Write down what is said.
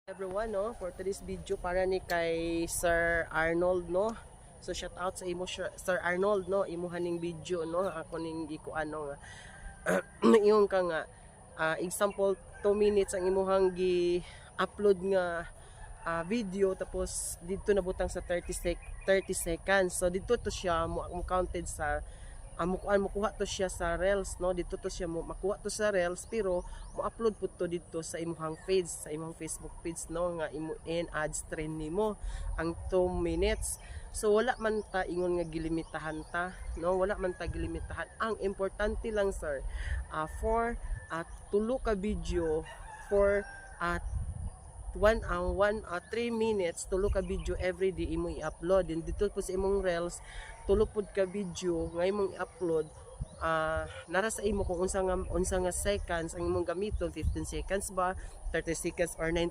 Everyone, no, for today's video para ni kay Sir Arnold, no. So shout out sa imo Sir Arnold, no, imuhan ning video, no, ako ning gikuan no nga yung ka nga example 2 minutes ang imuhang gi-upload nga video, tapos dito nabutang sa 30 seconds. So dito to siya mo counted sa makuha to siya sa Reels, no. Dito to siya mo makuha to sa Reels, pero mo-upload pud to dito sa imong page, sa imong Facebook page, no, nga imo in ads trend nimo ang 2 minutes. So wala man ta ingon nga gilimitahan ta, no, wala man ta gilimitahan. Ang importante lang, sir, for tulo ka video for 3 minutes, tulo ka video every day imo i-upload. And dito po sa imong Reels, tulo pud ka video nga imong i-upload. Nara sa imo kung unsa nga seconds ang imong gamiton, 15 seconds ba, 30 seconds or 90